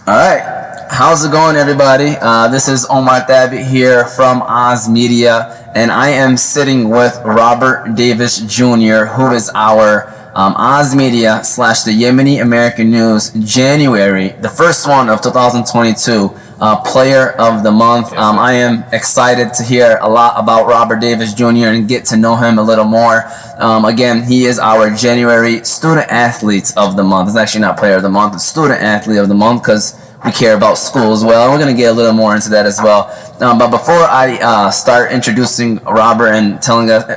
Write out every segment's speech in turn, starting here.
All right. How's it going, everybody? This is Omar Thabit here from Oz Media, and I am sitting with Robert Davis Jr., who is our Oz Media / the Yemeni American News January, the first one of 2022, Player of the Month. I am excited to hear a lot about Robert Davis Jr. and get to know him a little more. Again, he is our January Student Athlete of the Month. It's actually not Player of the Month, it's Student Athlete of the Month because we care about school as well. We're going to get a little more into that as well. But before I start introducing Robert and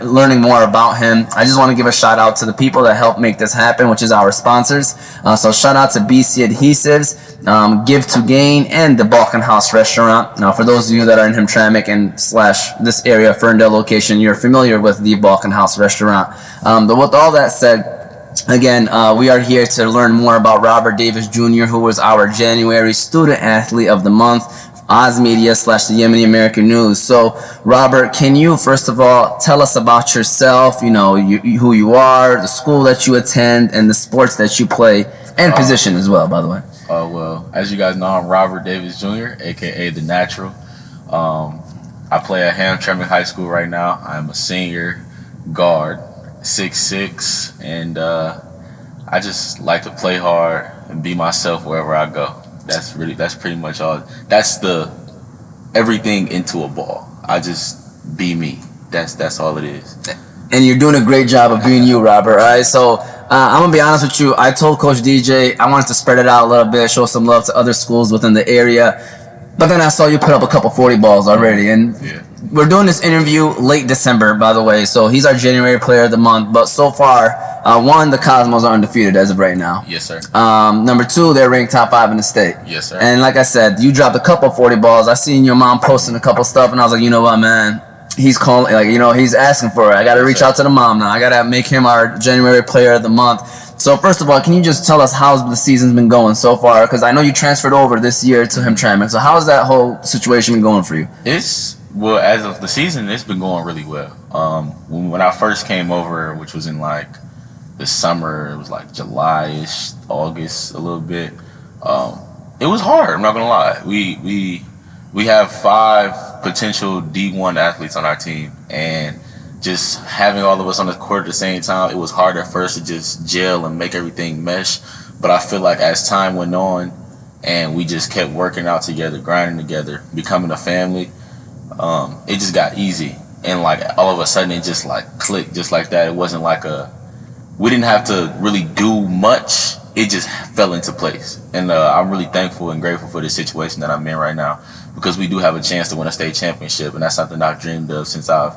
learning more about him, I just want to give a shout out to the people that help make this happen, which is our sponsors. So shout out to BC Adhesives, Give to Gain, and the Balkan House Restaurant. Now, for those of you that are in Hamtramck and / this area, Ferndale location, you're familiar with the Balkan House Restaurant. But with all that said, again, we are here to learn more about Robert Davis Jr., who was our January Student Athlete of the Month, Oz Media / the Yemeni American News. So, Robert, can you first of all tell us about yourself? You know, who you are, the school that you attend, and the sports that you play, and position as well, by the way. Well, as you guys know, I'm Robert Davis Jr., aka The Natural. I play at Hamtramck High School right now. I'm a senior guard. 6'6", and I just like to play hard and be myself wherever I go. That's pretty much all. That's the everything into a ball. I just be me. That's all it is. And you're doing a great job of being you, Robert. All right, so I'm gonna be honest with you. I told Coach DJ I wanted to spread it out a little bit, show some love to other schools within the area. But then I saw you put up a couple 40 balls already, and we're doing this interview late December, by the way. So he's our January Player of the Month. But so far, one, the Cosmos are undefeated as of right now. Yes, sir. Number two, they're ranked top 5 in the state. Yes, sir. And like I said, you dropped a couple 40 balls. I seen your mom posting a couple stuff, and I was like, you know what, man? He's calling, he's asking for it. I got to reach out to the mom now. I got to make him our January Player of the Month. So first of all, can you just tell us how the season's been going so far? Because I know you transferred over this year to Hamtramck. So how has that whole situation been going for you? Well, as of the season, it's been going really well. When I first came over, which was in like the summer, it was like July-ish, August, a little bit. It was hard. I'm not gonna lie. We have 5 potential D1 athletes on our team, and just having all of us on the court at the same time, it was hard at first to just gel and make everything mesh. But I feel like as time went on and we just kept working out together, grinding together, becoming a family, it just got easy. And like all of a sudden it just like clicked just like that. It wasn't like we didn't have to really do much. It just fell into place. And I'm really thankful and grateful for this situation that I'm in right now, because we do have a chance to win a state championship. And that's something I've dreamed of since I've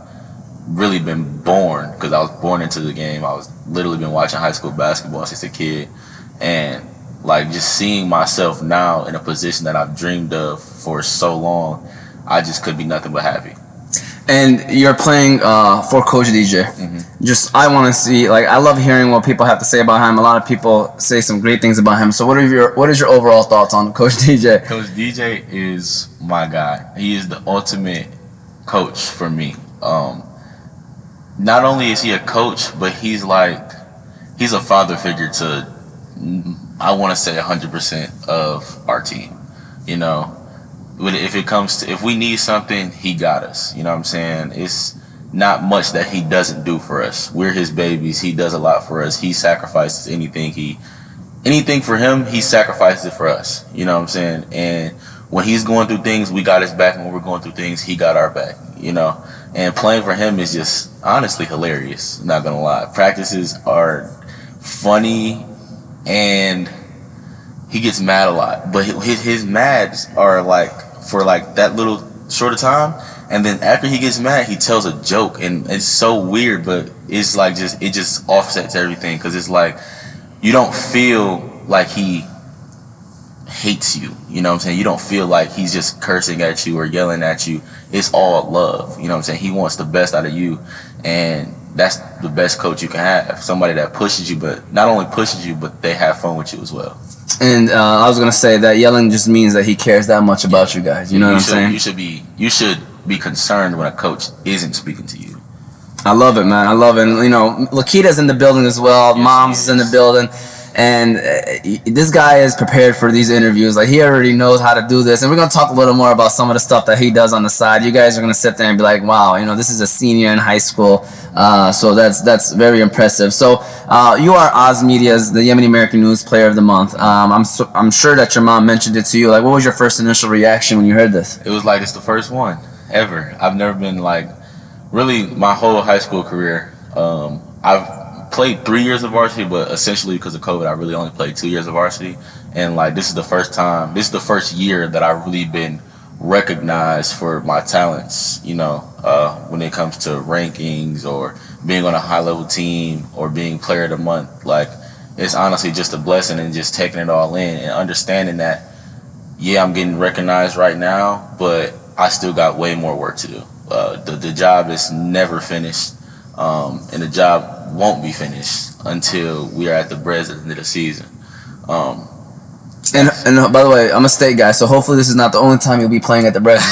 really been born, because I was born into the game. I was literally been watching high school basketball since a kid, and like just seeing myself now in a position that I've dreamed of for so long, I just could be nothing but happy. And you're playing for Coach DJ. Mm-hmm. I want to see, I love hearing what people have to say about him. A lot of people say some great things about him. So what is your overall thoughts on Coach DJ? Coach DJ is my guy. He is the ultimate coach for me. Not only is he a coach, but he's a father figure to, I want to say 100% of our team. You know, if we need something, he got us. You know what I'm saying? It's not much that he doesn't do for us. We're his babies. He does a lot for us. He sacrifices anything for him, he sacrifices it for us. You know what I'm saying? And when he's going through things, we got his back. And when we're going through things, he got our back. You know? And playing for him is just honestly hilarious. I'm not gonna lie. Practices are funny, and he gets mad a lot. But his mads are for that little short of time, and then after he gets mad, he tells a joke, and it's so weird. But it's it just offsets everything, because it's like you don't feel like he hates you. You know what I'm saying? You don't feel like he's just cursing at you or yelling at you. It's all love. You know what I'm saying? He wants the best out of you, and that's the best coach you can have. Somebody that pushes you, but not only pushes you, but they have fun with you as well. And I was gonna say that yelling just means that he cares that much about you guys. You know what I'm saying? You should be concerned when a coach isn't speaking to you. I love it, man. I love it. And, Lakita's in the building as well. Yes, Mom's is in the building. And this guy is prepared for these interviews. Like, he already knows how to do this. And we're going to talk a little more about some of the stuff that he does on the side. You guys are going to sit there and be like, wow, you know, this is a senior in high school. So that's very impressive. So you are Oz Media's, the Yemeni American News Player of the Month. I'm sure that your mom mentioned it to you. Like, what was your first initial reaction when you heard this? It was like, it's the first one ever. I've never been like, really, my whole high school career, I've played 3 years of varsity, but essentially because of COVID, I really only played 2 years of varsity. And like, this is the first year that I've really been recognized for my talents, you know, when it comes to rankings or being on a high level team or being player of the month. Like, it's honestly just a blessing, and just taking it all in and understanding that, yeah, I'm getting recognized right now, but I still got way more work to do. The job is never finished, and the job won't be finished until we are at the Breds at the end of the season. And by the way, I'm a state guy, so hopefully this is not the only time you'll be playing at the Breds.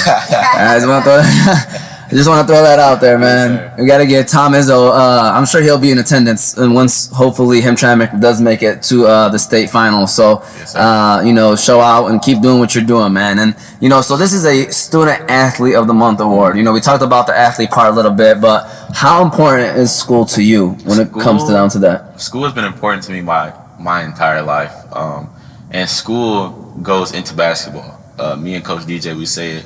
I just want to throw that out there, man. Yes, we got to get Tom Izzo. I'm sure he'll be in attendance, and once hopefully Hamtramck does make it to the state final. So, yes, you know, show out and keep doing what you're doing, man. And you know, so this is a Student Athlete of the Month award. You know, we talked about the athlete part a little bit, but how important is school to you when it comes down to that? School has been important to me my entire life, and school goes into basketball. Me and Coach DJ, we say it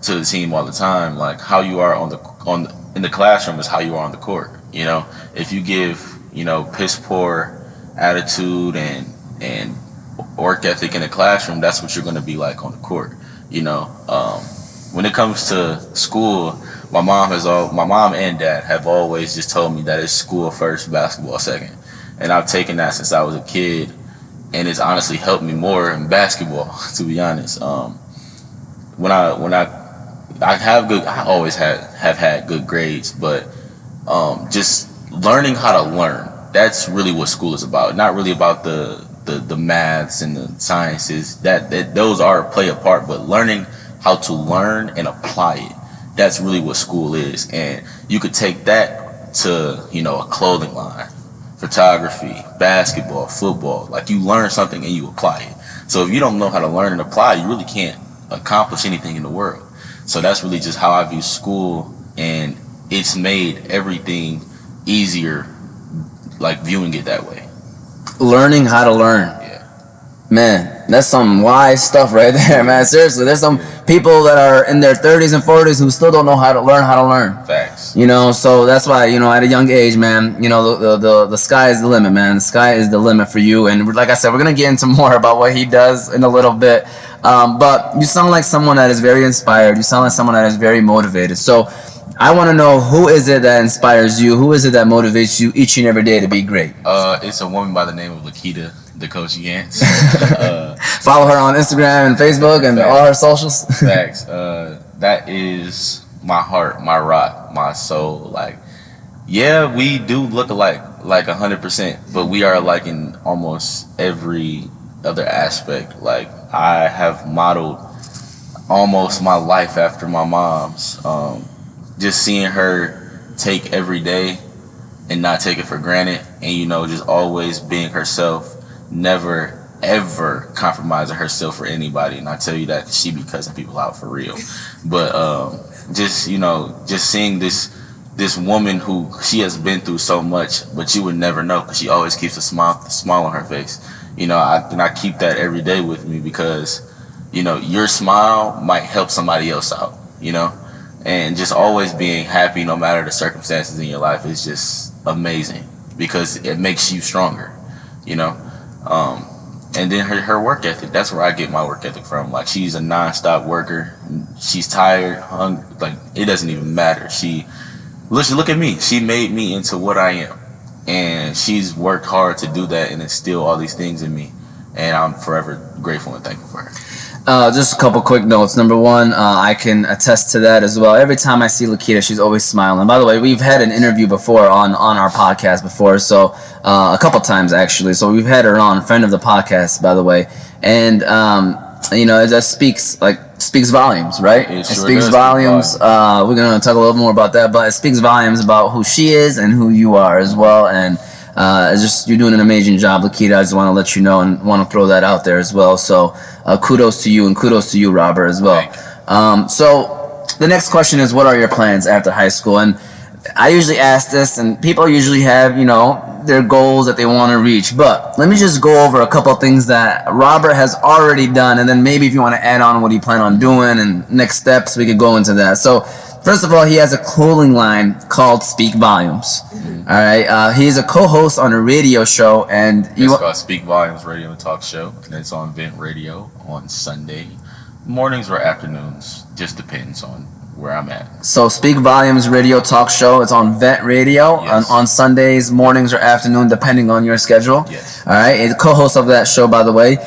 to the team all the time. Like, how you are in the classroom is how you are on the court. You know, if you give, you know, piss poor attitude and work ethic in the classroom, that's what you're going to be like on the court. You know, when it comes to school, my mom and dad have always just told me that it's school first, basketball second, and I've taken that since I was a kid, and it's honestly helped me more in basketball, to be honest. When I always have had good grades, but just learning how to learn, that's really what school is about. Not really about the maths and the sciences. That those play a part, but learning how to learn and apply it, that's really what school is. And you could take that to, you know, a clothing line, photography, basketball, football. Like, you learn something and you apply it. So if you don't know how to learn and apply, you really can't accomplish anything in the world. So that's really just how I view school, and it's made everything easier, like, viewing it that way. Learning how to learn. Yeah. Man, that's some wise stuff right there, man. Seriously, there's some people that are in their 30s and 40s who still don't know how to learn. Facts. You know, so that's why, you know, at a young age, man, you know, the sky is the limit, man. The sky is the limit for you. And like I said, we're going to get into more about what he does in a little bit. But you sound like someone that is very inspired. You sound like someone that is very motivated. So I want to know, who is it that inspires you? Who is it that motivates you each and every day to be great? It's a woman by the name of Lakita, the Coach Yance. Follow her on Instagram and Facebook and all her socials. Facts. That is my heart, my rock, my soul. Like, yeah, we do look alike, like 100%, but we are alike in almost every other aspect. Like, I have modeled almost my life after my mom's. Just seeing her take every day and not take it for granted, and, you know, just always being herself, never ever compromising herself for anybody. And I tell you that 'cause she be cussing people out for real. But just, you know, just seeing this woman who, she has been through so much, but you would never know because she always keeps a smile on her face. You know, I keep that every day with me because, you know, your smile might help somebody else out, you know? And just always being happy no matter the circumstances in your life is just amazing because it makes you stronger, you know? And then her work ethic, that's where I get my work ethic from. Like, she's a non-stop worker. She's tired, hungry, like, it doesn't even matter. Look at me. She made me into what I am. And she's worked hard to do that and instill all these things in me. And I'm forever grateful and thankful for her. Just a couple quick notes. Number one, I can attest to that as well. Every time I see Lakita, she's always smiling. By the way, we've had an interview before on our podcast before, so a couple times actually. So we've had her on, friend of the podcast, by the way. And you know, it just speaks volumes, right? It sure speaks does volumes. We're gonna talk a little more about that, but it speaks volumes about who she is and who you are as well. And It's just you're doing an amazing job, Lakita. I just want to let you know and want to throw that out there as well. So kudos to you and kudos to you, Robert, as well. So the next question is, what are your plans after high school? And I usually ask this, and people usually have, their goals that they want to reach. But let me just go over a couple of things that Robert has already done, and then maybe if you want to add on what he plan on doing and next steps, we could go into that. So first of all, he has a clothing line called Speak Volumes. All right, he's a co-host on a radio show, and it's called Speak Volumes Radio and Talk Show, and it's on Vent Radio on Sunday mornings or afternoons. Just depends on where I'm at. So Speak Volumes Radio Talk Show. It's on Vent Radio on Sundays, mornings or afternoon, depending on your schedule. Yes. All right. He's a co-host of that show, by the way.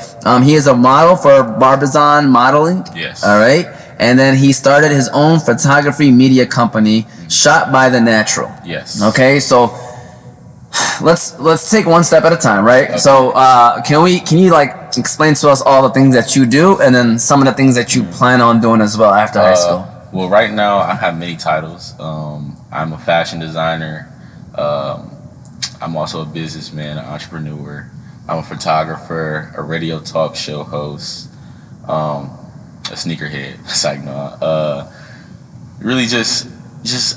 He is a model for Barbizon Modeling. Yes. All right. And then he started his own photography media company, Shot by the Natural. Yes. Okay. So let's take one step at a time, right? Okay. So can you like explain to us all the things that you do, and then some of the things that you plan on doing as well after high school? Well, right now I have many titles. I'm a fashion designer. I'm also a businessman, an entrepreneur. I'm a photographer, a radio talk show host, a sneakerhead. It's like, no, really just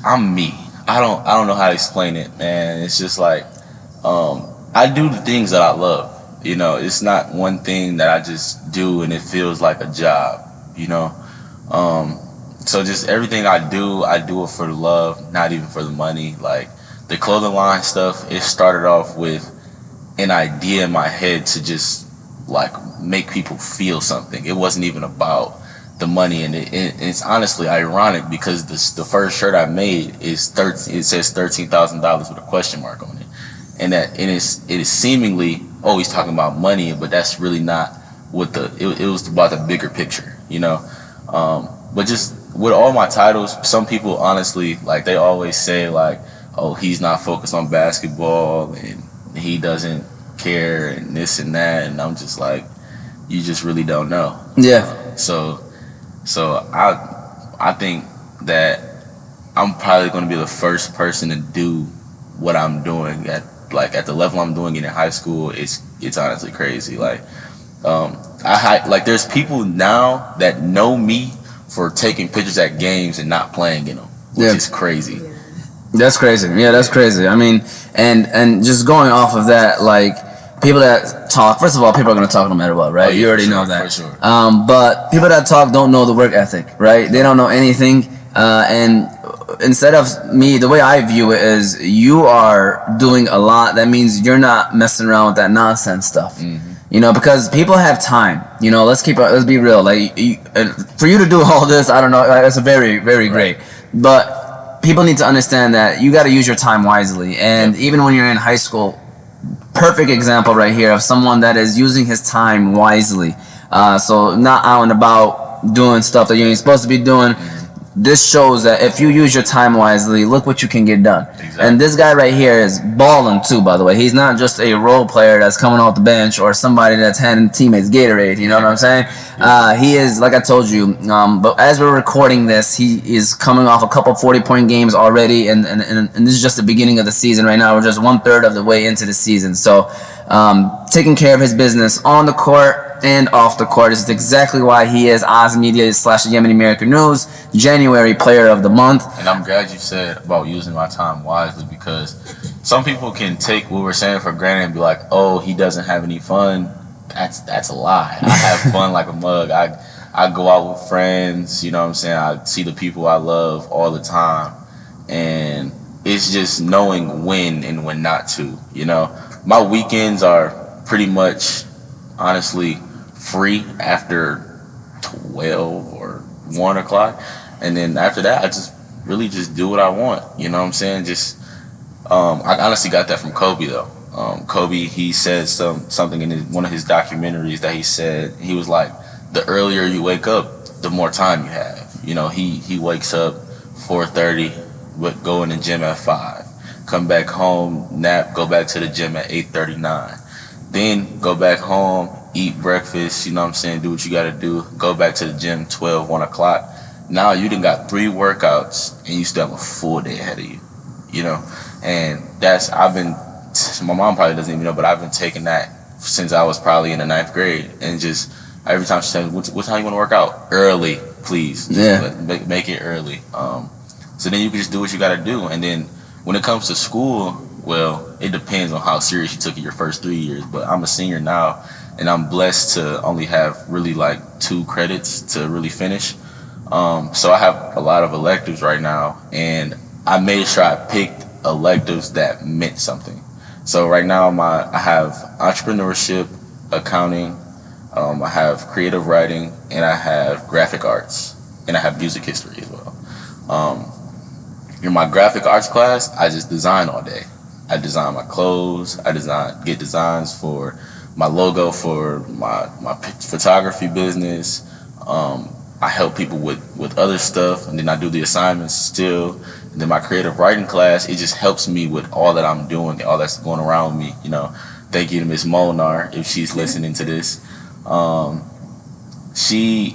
I'm me. I don't know how to explain it, man. It's just like I do the things that I love. It's not one thing that I just do and it feels like a job. So just everything I do it for the love, not even for the money. Like the clothing line stuff, it started off with an idea in my head to just like make people feel something. It wasn't even about the money, and it's honestly ironic because the first shirt I made it says $13,000 with a question mark on it, and it is seemingly he's talking about money, but that's really not what it was about the bigger picture, but just with all my titles, some people honestly, like, they always say like, oh, he's not focused on basketball and he doesn't care and this and that, and I'm just like, you just really don't know. Yeah. So I think that I'm probably going to be the first person to do what I'm doing at the level I'm doing it in high school. It's honestly crazy. Like there's people now that know me for taking pictures at games and not playing in them, which is crazy. That's crazy. Yeah, that's crazy. I mean, and just going off of that, like, people that talk, first of all, people are going to talk no matter what, right? You already know that. For sure. But people that talk don't know the work ethic, right? They don't know anything. And instead of me, the way I view it is, you are doing a lot. That means you're not messing around with that nonsense stuff. Mm-hmm. Because people have time. Let's be real. Like, for you to do all this, I don't know, it's a very, very great. But people need to understand that you got to use your time wisely. And even when you're in high school, perfect example right here of someone that is using his time wisely. So not out and about doing stuff that you ain't supposed to be doing. This shows that if you use your time wisely, look what you can get done. Exactly. And this guy right here is balling too, by the way. He's not just a role player that's coming off the bench or somebody that's handing teammates Gatorade. You know what I'm saying? He is, like I told you, but as we're recording this, he is coming off a couple 40-point games already, and this is just the beginning of the season right now. We're just 1/3 of the way into the season. So taking care of his business on the court and off the court. This is exactly why he is Oz Media / Yemeni American News January Player of the Month. And I'm glad you said about using my time wisely, because some people can take what we're saying for granted and be like, oh, he doesn't have any fun. That's a lie. I have fun like a mug. I go out with friends, you know what I'm saying? I see the people I love all the time. And it's just knowing when and when not to, My weekends are pretty much, honestly, free after 12 or 1 o'clock, and then after that I just really just do what I want, you know what I'm saying? Just I honestly got that from Kobe though. Kobe, he said something in one of his documentaries that he said, he was like, the earlier you wake up, the more time you have. He wakes up 4:30, would go in the gym at 5, come back home, nap, go back to the gym at 8:39, then go back home, eat breakfast, you know what I'm saying, do what you gotta do, go back to the gym 12, 1 o'clock. Now you done got 3 workouts and you still have a full day ahead of you, And I've been my mom probably doesn't even know, but I've been taking that since I was probably in the 9th grade, and just every time she says, "What time you want to work out?" Early, please. Yeah. Make it early. So then you can just do what you got to do, and then when it comes to school, well, it depends on how serious you took it your first 3 years. But I'm a senior now, and I'm blessed to only have really like 2 credits to really finish. So I have a lot of electives right now, and I made sure I picked electives that meant something. So right now I have entrepreneurship, accounting, I have creative writing, and I have graphic arts, and I have music history as well. In my graphic arts class, I just design all day. I design my clothes. I get designs for my logo for my photography business. I help people with other stuff, and then I do the assignments still. And then my creative writing class, it just helps me with all that I'm doing, all that's going around me. You know, thank you to Miss Molnar if she's listening to this.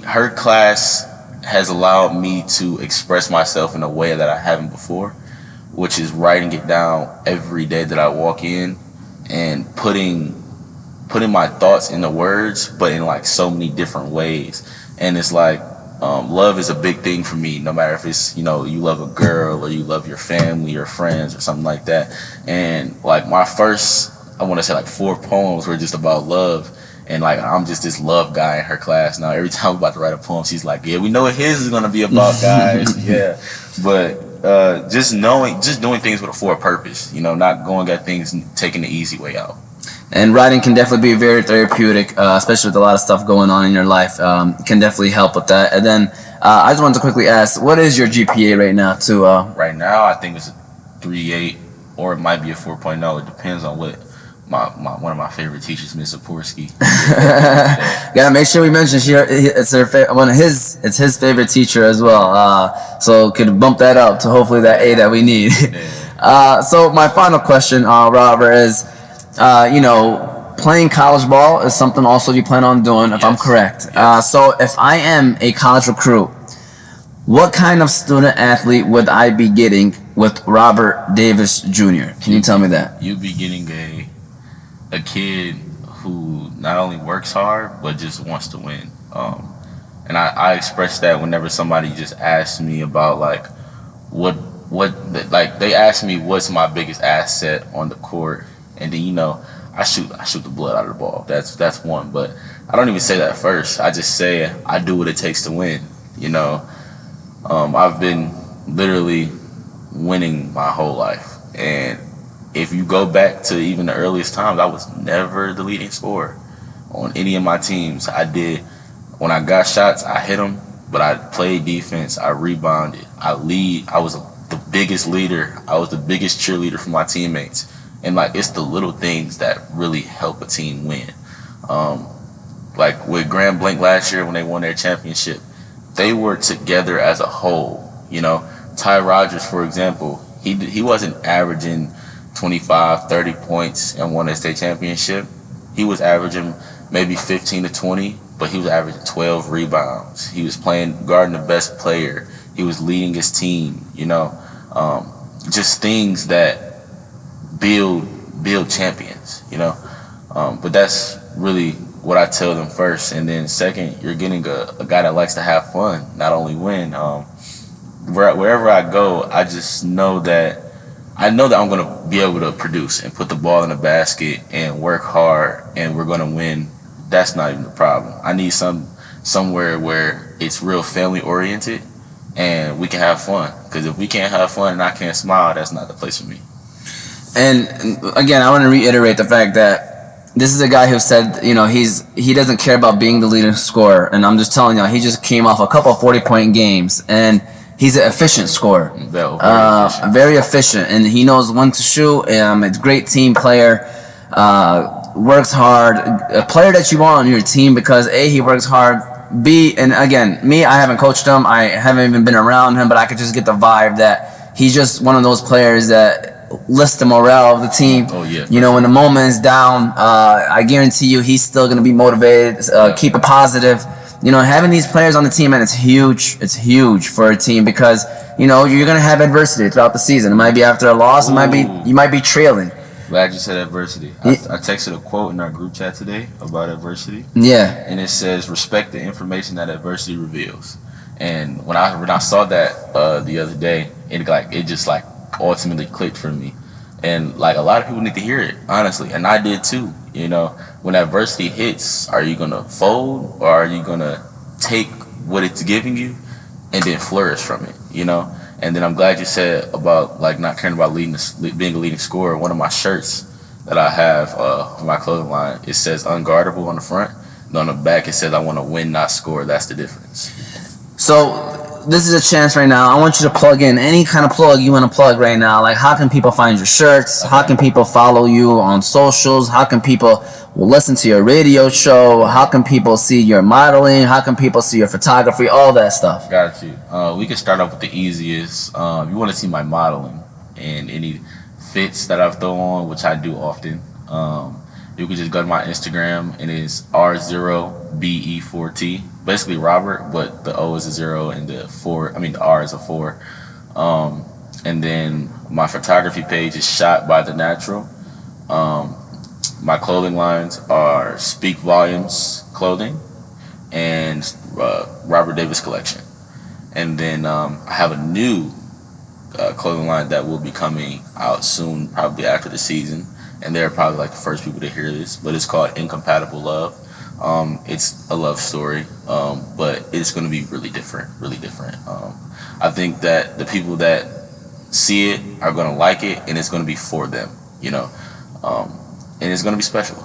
Her class has allowed me to express myself in a way that I haven't before, which is writing it down every day that I walk in and putting my thoughts into words, but in like so many different ways. And it's like, love is a big thing for me, no matter if it's, you know, you love a girl or you love your family or friends or something like that. And like my first, I want to say like 4 poems were just about love. And like, I'm just this love guy in her class. Now, every time I'm about to write a poem, she's like, yeah, we know what his is going to be about, guys. Yeah. But just doing things for a purpose, you know, not going at things, taking the easy way out. And writing can definitely be very therapeutic, especially with a lot of stuff going on in your life. Can definitely help with that. And then I just wanted to quickly ask, what is your GPA right now? Right now, I think it's a 3.8, or it might be a 4.0. It depends on what one of my favorite teachers, Miss Saporsky. Gotta make sure we mention it's his favorite teacher as well. So could bump that up to hopefully that A that we need. So my final question, Robert, is, you know, playing college ball is something also you plan on doing, if I'm correct. Yes. So if I am a college recruit, what kind of student athlete would I be getting with Robert Davis Jr.? Can you tell me that? You'd be getting a kid who not only works hard but just wants to win. And I express that whenever somebody just asks me about like they ask me what's my biggest asset on the court, and then, you know, I shoot the blood out of the ball. That's one, but I don't even say that first. I just say I do what it takes to win. You know, I've been literally winning my whole life, and if you go back to even the earliest times, I was never the leading scorer on any of my teams. When I got shots, I hit them, but I played defense, I rebounded, I was the biggest leader, I was the biggest cheerleader for my teammates. And like, it's the little things that really help a team win. Like with Grand Blanc last year when they won their championship, they were together as a whole. You know, Ty Rodgers, for example, he wasn't averaging 25, 30 points and won a state championship. He was averaging maybe 15 to 20, but he was averaging 12 rebounds. He was guarding the best player. He was leading his team, you know. Just things that build champions, you know. But that's really what I tell them first. And then second, you're getting a guy that likes to have fun, not only win. Wherever I go, I just know that I'm going to be able to produce and put the ball in the basket and work hard, and we're going to win. That's not even the problem. I need somewhere where it's real family oriented and we can have fun. Because if we can't have fun and I can't smile, that's not the place for me. And again, I want to reiterate the fact that this is a guy who said, you know, he doesn't care about being the leading scorer. And I'm just telling you, he just came off a couple of 40-point games, and he's an efficient scorer, very efficient, and he knows when to shoot. A great team player, works hard, a player that you want on your team because A, he works hard, B, and again, me, I haven't coached him, I haven't even been around him, but I could just get the vibe that he's just one of those players that lifts the morale of the team. Oh yeah. You know, when the moment is down, I guarantee you he's still going to be motivated, keep it positive. You know, having these players on the team, and it's huge for a team because, you know, you're going to have adversity throughout the season. It might be after a loss, you might be trailing. Glad you said adversity. I texted a quote in our group chat today about adversity. Yeah. And it says, respect the information that adversity reveals. And when I saw that the other day, it just like ultimately clicked for me. And like a lot of people need to hear it, honestly. And I did too. You know, when adversity hits, are you gonna fold or are you gonna take what it's giving you and then flourish from it? You know? And then I'm glad you said about like not caring about being a leading scorer. One of my shirts that I have on my clothing line, it says unguardable on the front. And on the back, it says I want to win, not score. That's the difference. So this is a chance right now. I want you to plug in any kind of plug you want to plug right now. Like, how can people find your shirts? How can people follow you on socials? How can people listen to your radio show? How can people see your modeling? How can people see your photography? All that stuff. Got you. We can start off with the easiest. If you want to see my modeling and any fits that I've thrown on, which I do often, you can just go to my Instagram, and it's R0BE4T. Basically Robert, but the O is a 0 and the R is a 4. And then my photography page is Shot by the Natural. My clothing lines are Speak Volumes Clothing and Robert Davis Collection. And then I have a new clothing line that will be coming out soon, probably after the season. And they're probably like the first people to hear this, but it's called Incompatible Love. It's a love story, but it's going to be really different. I think that the people that see it are going to like it, and it's going to be for them, you know, and it's going to be special.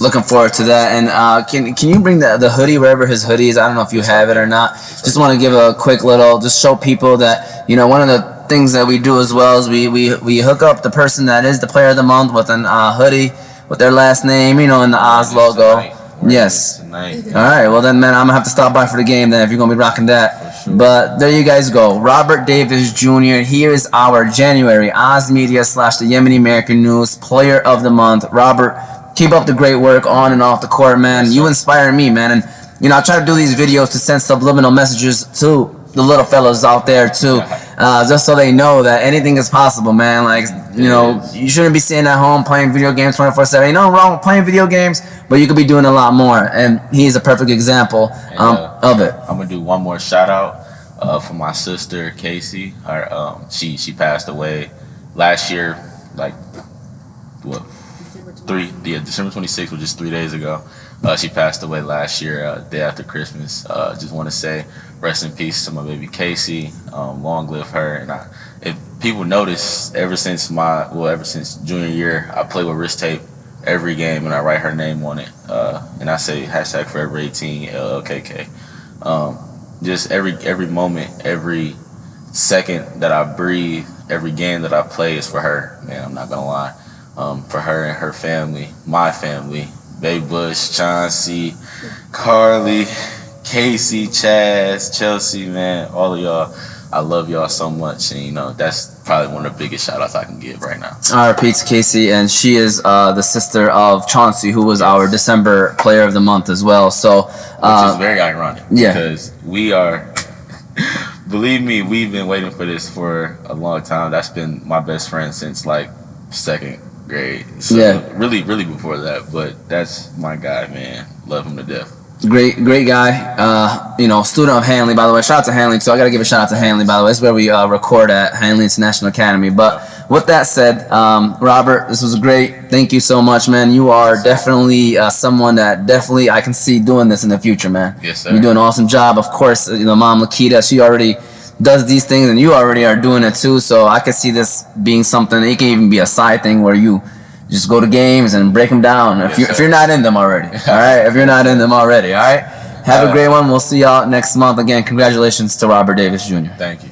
Looking forward to that. And can you bring the hoodie, wherever his hoodie is? I don't know if you have it or not. Just want to give a quick little, just show people that, you know, one of the things that we do as well is we hook up the person that is the player of the month with an hoodie with their last name, you know, and the Oz logo. Yes. All right. Well then, man, I'm gonna have to stop by for the game then if you're gonna be rocking that. Sure. But there you guys go. Robert Davis Jr. Here is our January Oz Media / the Yemeni American News Player of the Month. Robert, keep up the great work on and off the court, man. You inspire me, man. And you know, I try to do these videos to send subliminal messages to the little fellas out there too, just so they know that anything is possible, man. Like, you know, you shouldn't be sitting at home playing video games 24/7. Ain't nothing wrong with playing video games, but you could be doing a lot more, and he's a perfect example of it. I'm gonna do one more shout out for my sister Casey. She passed away last year, like what? December 26th, which is 3 days ago. She passed away last year, day after Christmas. Just want to say rest in peace to my baby Casey. Long live her. And if people notice, ever since junior year, I play with wrist tape every game, and I write her name on it. And I say #Forever18 LLKK. Just every moment, every second that I breathe, every game that I play is for her. Man, I'm not gonna lie. For her and her family, my family. Babe Bush, Chauncey, Carly, Casey, Chaz, Chelsea, man, all of y'all. I love y'all so much, and you know that's probably one of the biggest shout outs I can give right now. R.I.P. to Casey, and she is the sister of Chauncey, who was our December Player of the Month as well. So, which is very ironic, because we are. Believe me, we've been waiting for this for a long time. That's been my best friend since like second grade. So really before that, but that's my guy, man. Love him to death. Great guy. You know, student of Hanley, by the way. Shout out to Hanley too. I gotta give a shout out to Hanley, by the way. This is where we record at Hanley International Academy. But with that said, Robert, this was great. Thank you so much, man. You are definitely someone that definitely I can see doing this in the future, man. Yes, sir. You're doing an awesome job. Of course, you know, Mom Lakita, she already does these things, and you already are doing it too. So I could see this being something. It can even be a side thing where you just go to games and break them down if you're not in them already. All right, if you're not in them already. All right. Have a great one. We'll see y'all next month. Again, congratulations to Robert Davis Jr. Thank you.